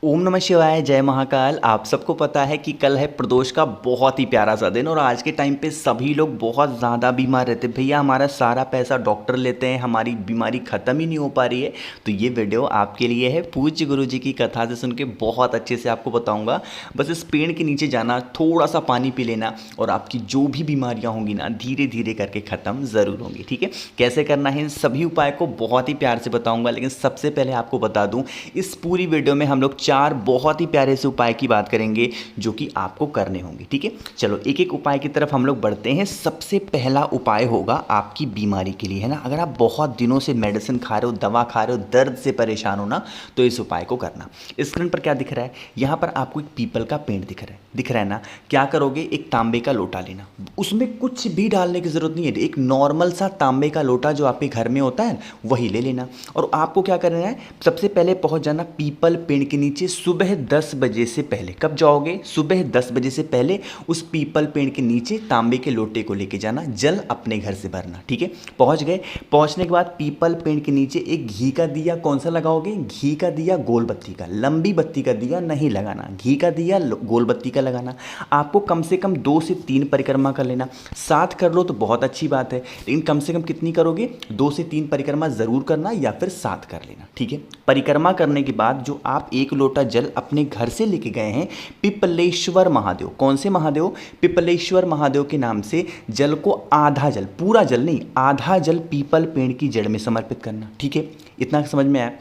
ओम नमः शिवाय, जय महाकाल। आप सबको पता है कि कल है प्रदोष का बहुत ही प्यारा सा दिन और आज के टाइम पे सभी लोग बहुत ज़्यादा बीमार रहते हैं। भैया हमारा सारा पैसा डॉक्टर लेते हैं, हमारी बीमारी ख़त्म ही नहीं हो पा रही है। तो ये वीडियो आपके लिए है। पूज्य गुरु जी की कथा से सुन के बहुत अच्छे से आपको बताऊँगा। बस इस पेड़ के नीचे जाना, थोड़ा सा पानी पी लेना और आपकी जो भी बीमारियाँ होंगी ना धीरे धीरे करके ख़त्म ज़रूर होंगी। ठीक है, कैसे करना है इन सभी उपाय को बहुत ही प्यार से बताऊँगा। लेकिन सबसे पहले आपको बता दूँ, इस पूरी वीडियो में हम लोग 4 बहुत ही प्यारे से उपाय की बात करेंगे जो कि आपको करने होंगे। ठीक है, चलो एक एक उपाय की तरफ हम लोग बढ़ते हैं। सबसे पहला उपाय होगा आपकी बीमारी के लिए, है ना। अगर आप बहुत दिनों से मेडिसिन खा रहे हो, दवा खा रहे हो, दर्द से परेशान हो ना, तो इस उपाय को करना। स्क्रीन पर क्या दिख रहा है, यहाँ पर आपको एक पीपल का पेड़ दिख रहा है ना। क्या करोगे, एक तांबे का लोटा लेना, उसमें कुछ भी डालने की जरूरत नहीं है। एक नॉर्मल सा तांबे का लोटा जो आपके घर में होता है वही ले लेना। और आपको क्या करना है, सबसे पहले पहुंच जाना पीपल पेड़ के नीचे सुबह 10 बजे से पहले। कब जाओगे, सुबह 10 बजे से पहले उस पीपल पेड़ के नीचे तांबे के लोटे को लेके जाना, जल अपने घर से भरना। ठीक है, पहुंच गए। पहुंचने के बाद पीपल पेड़ के नीचे एक घी का दिया, कौन सा लगाओगे, घी का दिया, गोल बत्ती का, लंबी बत्ती का दिया नहीं लगाना, घी का दिया गोल बत्ती का लगाना। आपको कम से कम 2 से 3 परिक्रमा कर लेना। 7 कर लो तो बहुत अच्छी बात है, लेकिन कम से कम कितनी करोगे, 2 से 3 परिक्रमा जरूर करना या फिर 7 कर लेना। ठीक है, परिक्रमा करने के बाद जो आप एक लोटा जल अपने घर से लेके गए हैं, पिपलेश्वर महादेव, कौन से महादेव, पिपलेश्वर महादेव के नाम से जल को आधा जल, पूरा जल नहीं, आधा जल पीपल पेड़ की जड़ में समर्पित करना। ठीक है, इतना समझ में आया।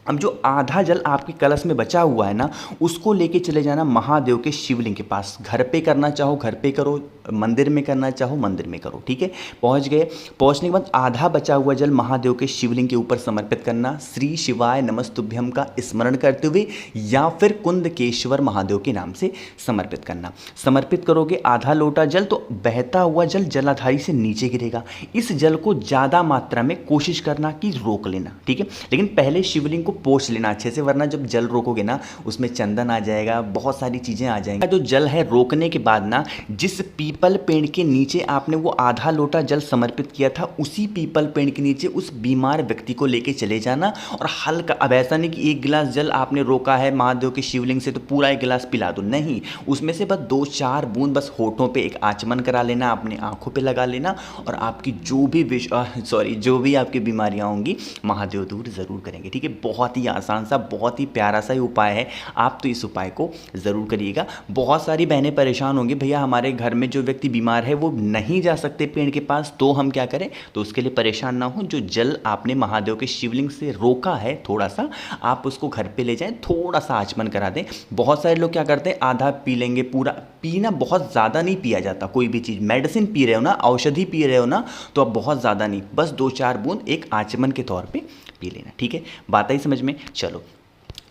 अब जो आधा जल आपके कलश में बचा हुआ है ना, उसको लेके चले जाना महादेव के शिवलिंग के पास। घर पे करना चाहो घर पे करो, मंदिर में करना चाहो मंदिर में करो। ठीक है, पहुंच गए। पहुंचने के बाद आधा बचा हुआ जल महादेव के शिवलिंग के ऊपर समर्पित करना, श्री शिवाय नमस्तुभ्यम का स्मरण करते हुए या फिर कुंदकेश्वर महादेव के नाम से समर्पित करना। समर्पित करोगे आधा लोटा जल, तो बहता हुआ जल जलाधारी से नीचे गिरेगा। इस जल को ज़्यादा मात्रा में कोशिश करना कि रोक लेना। ठीक है, लेकिन पहले शिवलिंग पोंछ लेना अच्छे से, वरना जब जल रोकोगे ना उसमें चंदन आ जाएगा, बहुत सारी चीजें आ जाएंगी। जो जल है रोकने के बाद ना, जिस पीपल पेड़ के नीचे आपने वो आधा लोटा जल समर्पित किया था, उसी पीपल पेड़ के नीचे उस बीमार व्यक्ति को लेके चले जाना और हल्का, अब ऐसा नहीं कि 1 गिलास जल आपने रोका है महादेव के शिवलिंग से तो पूरा 1 गिलास पिला दो, नहीं, उसमें से बस 2-4 बूंद बस होठों पे एक आचमन करा लेना, अपनी आंखों पे लगा लेना और आपकी जो भी आपकी बीमारियां होंगी महादेव दूर जरूर करेंगे। ठीक है, बहुत ही आसान सा, बहुत ही प्यारा सा ही उपाय है। आप तो इस उपाय को ज़रूर करिएगा। बहुत सारी बहनें परेशान होंगी, भैया हमारे घर में जो व्यक्ति बीमार है वो नहीं जा सकते पेड़ के पास, तो हम क्या करें। तो उसके लिए परेशान ना हो, जो जल आपने महादेव के शिवलिंग से रोका है थोड़ा सा, आप उसको घर पे ले जाएं, थोड़ा सा आचमन करा दें। बहुत सारे लोग क्या करते हैं, आधा पी लेंगे, पूरा पीना बहुत ज़्यादा नहीं पिया जाता। कोई भी चीज़, मेडिसिन पी रहे हो ना, औषधि पी रहे हो ना, तो अब बहुत ज़्यादा नहीं, बस 2-4 बूंद एक आचमन के तौर पर पी लेना। ठीक है, बात आई समझ में। चलो,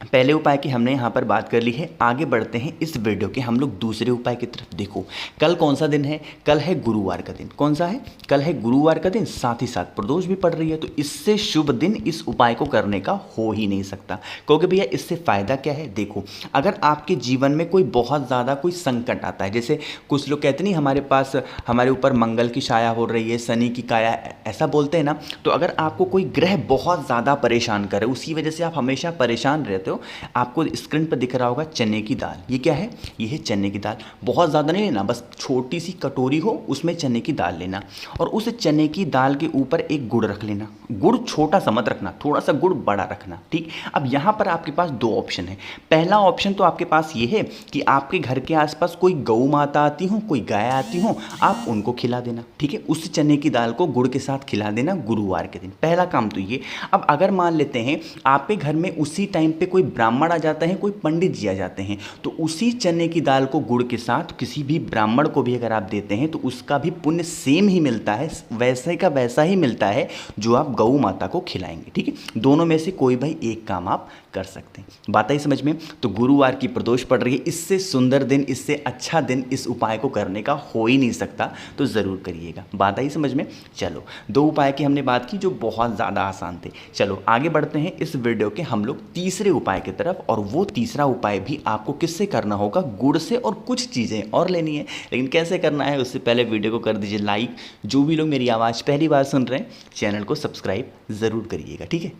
पहले उपाय की हमने यहाँ पर बात कर ली है, आगे बढ़ते हैं इस वीडियो के हम लोग दूसरे उपाय की तरफ। देखो कल कौन सा दिन है, कल है गुरुवार का दिन। कौन सा है, कल है गुरुवार का दिन, साथ ही साथ प्रदोष भी पड़ रही है, तो इससे शुभ दिन इस उपाय को करने का हो ही नहीं सकता। कहोगे भैया इससे फ़ायदा क्या है। देखो, अगर आपके जीवन में कोई बहुत ज़्यादा कोई संकट आता है, जैसे कुछ लोग कहते नहीं हमारे पास, हमारे ऊपर मंगल की छाया हो रही है, शनि की काया, ऐसा बोलते हैं ना, तो अगर आपको कोई ग्रह बहुत ज़्यादा परेशान करे, उसकी वजह से आप हमेशा परेशान रहते हो, आपको स्क्रीन पर दिख रहा होगा चने की दाल। ये क्या है, ये है चने की दाल। बहुत ज़्यादा नहीं लेना, बस छोटी सी कटोरी हो उसमें चने की दाल लेना और उस चने की दाल के ऊपर एक गुड़ रख लेना। गुड़ छोटा सा मत रखना, थोड़ा सा गुड़ बड़ा रखना। ठीक, अब यहाँ पर आपके पास 2 ऑप्शन है। पहला ऑप्शन तो आपके पास ये है कि आपके घर के आसपास कोई गौ माता आती हो, कोई गाय आती हो, आप उनको खिला देना। ठीक है, उस चने की दाल को गुड़ के साथ खिला देना गुरुवार के दिन। पहला काम तो ये। अब अगर मान लेते हैं आपके घर में उसी टाइम पे कोई ब्राह्मण आ जाते हैं, कोई पंडित जी आ जाते हैं, तो उसी चने की दाल को गुड़ के साथ किसी भी ब्राह्मण को भी अगर आप देते हैं तो उसका भी पुण्य सेम ही मिलता है, वैसे का वैसा ही मिलता है जो आप गौ माता को खिलाएंगे। ठीक है, दोनों में से कोई भाई एक काम आप कर सकते हैं। बात आई समझ में। तो गुरुवार की प्रदोष पड़ रही है, इससे सुंदर दिन, इससे अच्छा दिन इस उपाय को करने का हो ही नहीं सकता, तो ज़रूर करिएगा। बात आई समझ में। चलो, 2 उपाय की हमने बात की जो बहुत ज़्यादा आसान थे। चलो आगे बढ़ते हैं इस वीडियो के हम लोग तीसरे उपाय की तरफ, और वो तीसरा उपाय भी आपको किससे करना होगा, गुड़ से, और कुछ चीज़ें और लेनी है। लेकिन कैसे करना है उससे पहले वीडियो को कर दीजिए लाइक। जो भी लोग मेरी आवाज़ पहली बार सुन रहे हैं, चैनल को सब्सक्राइब ज़रूर करिएगा। ठीक है,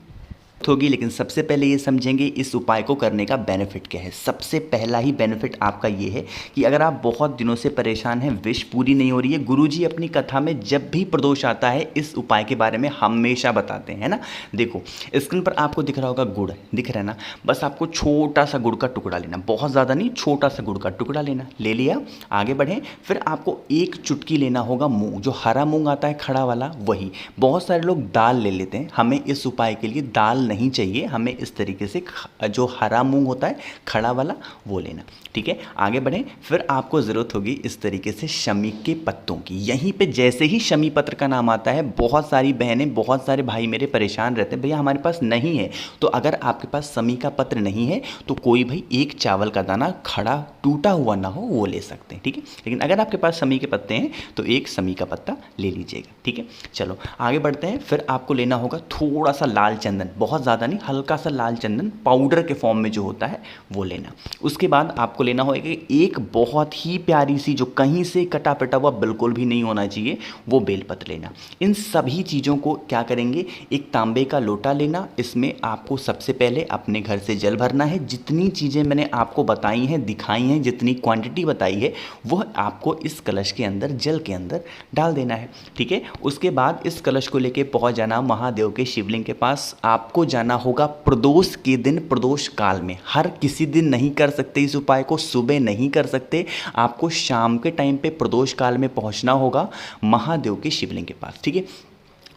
होगी, लेकिन सबसे पहले ये समझेंगे इस उपाय को करने का बेनिफिट क्या है। सबसे पहला ही बेनिफिट आपका ये है कि अगर आप बहुत दिनों से परेशान हैं, विश पूरी नहीं हो रही है, गुरुजी अपनी कथा में जब भी प्रदोष आता है इस उपाय के बारे में हमेशा बताते हैं ना। देखो स्क्रीन पर आपको दिख रहा होगा गुड़, दिख रहा है ना। बस आपको छोटा सा गुड़ का टुकड़ा लेना, बहुत ज़्यादा नहीं, छोटा सा गुड़ का टुकड़ा लेना, ले लिया, आगे बढ़ें। फिर आपको एक चुटकी लेना होगा मूंग, जो हरा मूंग आता है खड़ा वाला, वही। बहुत सारे लोग दाल ले लेते हैं, हमें इस उपाय के लिए दाल नहीं चाहिए, हमें इस तरीके से जो हरा मूंग होता है खड़ा वाला वो लेना, ठीक है। आगे बढ़ें। फिर आपको ज़रूरत होगी इस तरीके से शमी के पत्तों की। यहीं पे जैसे ही शमी पत्र का नाम आता है, बहुत सारी बहनें, बहुत सारे भाई मेरे परेशान रहते हैं, भैया हमारे पास नहीं है। तो अगर आपके पास शमी का पत्र नहीं है तो कोई भाई एक चावल का दाना खड़ा टूटा हुआ ना हो वो ले सकते हैं, ठीक है। लेकिन अगर आपके पास शमी के पत्ते हैं तो एक शमी का पत्ता ले लीजिएगा, ठीक है। चलो आगे बढ़ते हैं। फिर आपको लेना होगा थोड़ा सा लाल चंदन, बहुत ज़्यादा नहीं, हल्का सा लाल चंदन पाउडर के फॉर्म में जो होता है वो लेना। उसके बाद आपको लेना होगा एक बहुत ही प्यारी सी, जो कहीं से कटा पिटा हुआ बिल्कुल भी नहीं होना चाहिए, वो बेलपत्र लेना। इन सभी चीज़ों को क्या करेंगे, एक तांबे का लोटा लेना, इसमें आपको सबसे पहले अपने घर से जल भरना है। जितनी चीज़ें मैंने आपको बताई हैं, दिखाई हैं, जितनी क्वांटिटी बताई है वह आपको इस कलश के अंदर, जल के अंदर डाल देना है, ठीक है। उसके बाद इस कलश को लेके पहुंच जाना महादेव के शिवलिंग के पास। आपको जाना होगा प्रदोष के दिन, प्रदोष काल में। हर किसी दिन नहीं कर सकते इस उपाय को, सुबह नहीं कर सकते, आपको शाम के टाइम पे प्रदोष काल में पहुंचना होगा महादेव के शिवलिंग के पास, ठीक है।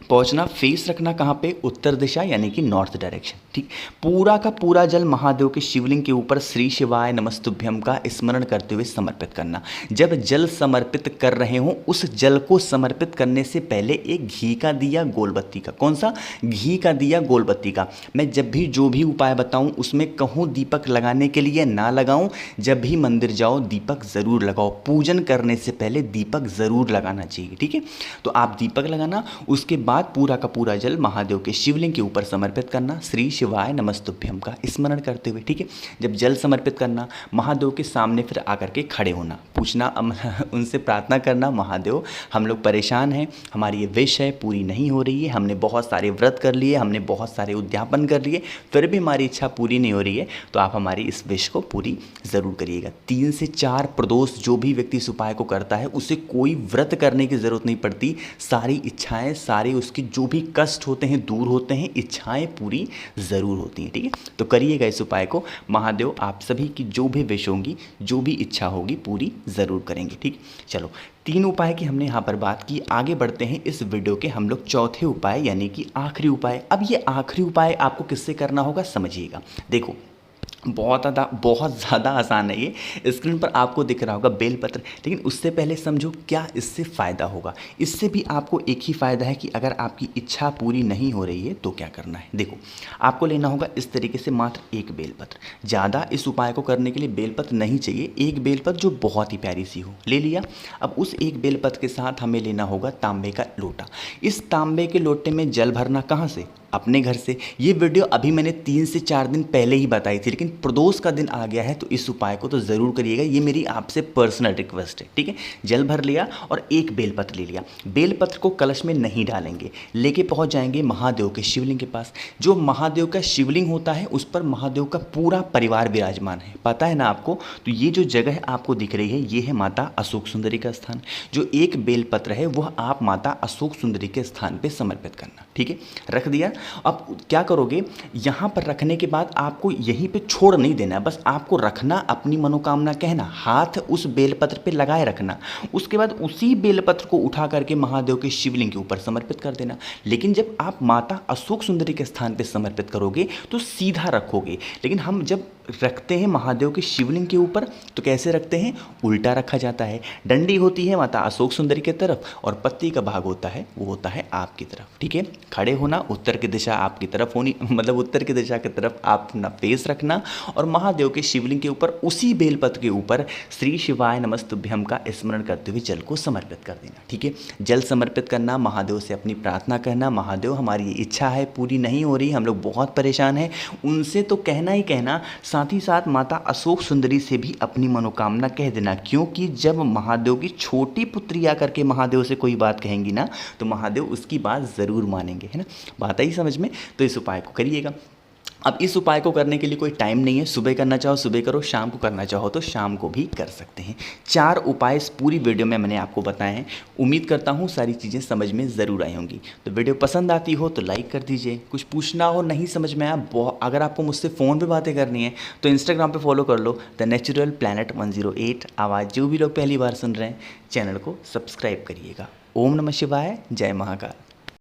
पहुंचना, फेस रखना कहाँ पे, उत्तर दिशा यानी कि नॉर्थ डायरेक्शन, ठीक। पूरा का पूरा जल महादेव के शिवलिंग के ऊपर श्री शिवाय नमस्तुभ्यम का स्मरण करते हुए समर्पित करना। जब जल समर्पित कर रहे हो, उस जल को समर्पित करने से पहले एक घी का दिया गोलबत्ती का, कौन सा, घी का दिया गोलबत्ती का। मैं जब भी जो भी उपाय बताऊं उसमें कहूँ दीपक लगाने के लिए ना लगाऊं, जब भी मंदिर जाओ दीपक ज़रूर लगाओ, पूजन करने से पहले दीपक ज़रूर लगाना चाहिए, ठीक है। तो आप दीपक लगाना, उसके बाद पूरा का पूरा जल महादेव के शिवलिंग के ऊपर समर्पित करना, श्री शिवाय नमस्तुभ्यम का स्मरण करते हुए, ठीक है। जब जल समर्पित करना, महादेव के सामने फिर आकर के खड़े होना, पूछना, उनसे प्रार्थना करना, महादेव हम लोग परेशान हैं, हमारी ये विश है पूरी नहीं हो रही है, हमने बहुत सारे व्रत कर लिए, हमने बहुत सारे उद्यापन कर लिए, फिर भी हमारी इच्छा पूरी नहीं हो रही है, तो आप हमारी इस विश को पूरी ज़रूर करिएगा। 3 से 4 प्रदोष जो भी व्यक्ति इस उपाय को करता है उसे कोई व्रत करने की ज़रूरत नहीं पड़ती, सारी इच्छाएँ, सारे उसके जो भी कष्ट होते हैं दूर होते हैं, इच्छाएं पूरी ज़रूर होती हैं, ठीक है। तो करिएगा इस उपाय को, महादेव आप सभी की जो भी विश होंगी, जो भी इच्छा होगी पूरी ज़रूर करेंगे, ठीक। चलो 3 उपाय की हमने यहाँ पर बात की, आगे बढ़ते हैं इस वीडियो के हम लोग चौथे उपाय यानी कि आखिरी उपाय। अब ये आखिरी उपाय आपको किससे करना होगा समझिएगा। देखो बहुत ज़्यादा आसान है ये, स्क्रीन पर आपको दिख रहा होगा बेलपत्र, लेकिन उससे पहले समझो क्या इससे फ़ायदा होगा। इससे भी आपको एक ही फ़ायदा है कि अगर आपकी इच्छा पूरी नहीं हो रही है तो क्या करना है। देखो आपको लेना होगा इस तरीके से मात्र एक बेलपत्र, ज़्यादा इस उपाय को करने के लिए बेलपत्र नहीं चाहिए, एक बेलपत्र जो बहुत ही प्यारी सी हो, ले लिया। अब उस एक बेलपत्र के साथ हमें लेना होगा तांबे का लोटा। इस तांबे के लोटे में जल भरना कहाँ से, अपने घर से। ये वीडियो अभी मैंने 3 से 4 दिन पहले ही बताई थी, लेकिन प्रदोष का दिन आ गया है तो इस उपाय को तो ज़रूर करिएगा, ये मेरी आपसे पर्सनल रिक्वेस्ट है, ठीक है। जल भर लिया और एक बेलपत्र ले लिया। बेलपत्र को कलश में नहीं डालेंगे, लेके पहुंच जाएंगे महादेव के शिवलिंग के पास। जो महादेव का शिवलिंग होता है उस पर महादेव का पूरा परिवार विराजमान है, पता है ना आपको। तो ये जो जगह आपको दिख रही है ये है माता अशोक सुंदरी का स्थान। जो एक बेलपत्र है वह आप माता अशोक सुंदरी के स्थान पर समर्पित करना, ठीक है। रख दिया। अब क्या करोगे, यहाँ पर रखने के बाद आपको यहीं पे छोड़ नहीं देना है, बस आपको रखना, अपनी मनोकामना कहना, हाथ उस बेलपत्र पे लगाए रखना। उसके बाद उसी बेलपत्र को उठा करके महादेव के शिवलिंग के ऊपर समर्पित कर देना। लेकिन जब आप माता अशोक सुंदरी के स्थान पे समर्पित करोगे तो सीधा रखोगे, लेकिन हम जब रखते हैं महादेव के शिवलिंग के ऊपर तो कैसे रखते हैं, उल्टा रखा जाता है। डंडी होती है माता अशोक सुंदरी की तरफ और पत्ती का भाग होता है वो होता है आपकी तरफ, ठीक है। खड़े होना, उत्तर की दिशा आपकी तरफ होनी, मतलब उत्तर की दिशा की तरफ आप अपना फेस रखना और महादेव के शिवलिंग के ऊपर उसी बेलपत्र के ऊपर श्री शिवाय नमस्तुभ्यम का स्मरण करते हुए जल को समर्पित कर देना, ठीक है। जल समर्पित करना, महादेव से अपनी प्रार्थना करना, महादेव हमारी ये इच्छा है पूरी नहीं हो रही, हम लोग बहुत परेशान हैं। उनसे तो कहना ही कहना, साथ ही साथ माता अशोक सुंदरी से भी अपनी मनोकामना कह देना, क्योंकि जब महादेव की छोटी पुत्री आकर के महादेव से कोई बात कहेंगी ना तो महादेव उसकी बात ज़रूर मानेंगे, है ना। बात आई समझ में। तो इस उपाय को करिएगा। अब इस उपाय को करने के लिए कोई टाइम नहीं है, सुबह करना चाहो सुबह करो, शाम को करना चाहो तो शाम को भी कर सकते हैं। 4 उपाय इस पूरी वीडियो में मैंने आपको बताए हैं। उम्मीद करता हूँ सारी चीज़ें समझ में ज़रूर आई होंगी। तो वीडियो पसंद आती हो तो लाइक कर दीजिए। कुछ पूछना हो, नहीं समझ में आया, अगर आपको मुझसे फ़ोन पर बातें करनी है तो इंस्टाग्राम पर फॉलो कर लो द नेचुरल प्लैनेट 108 आवाज़। जो भी लोग पहली बार सुन रहे हैं चैनल को सब्सक्राइब करिएगा। ओम नमः शिवाय, जय महाकाल।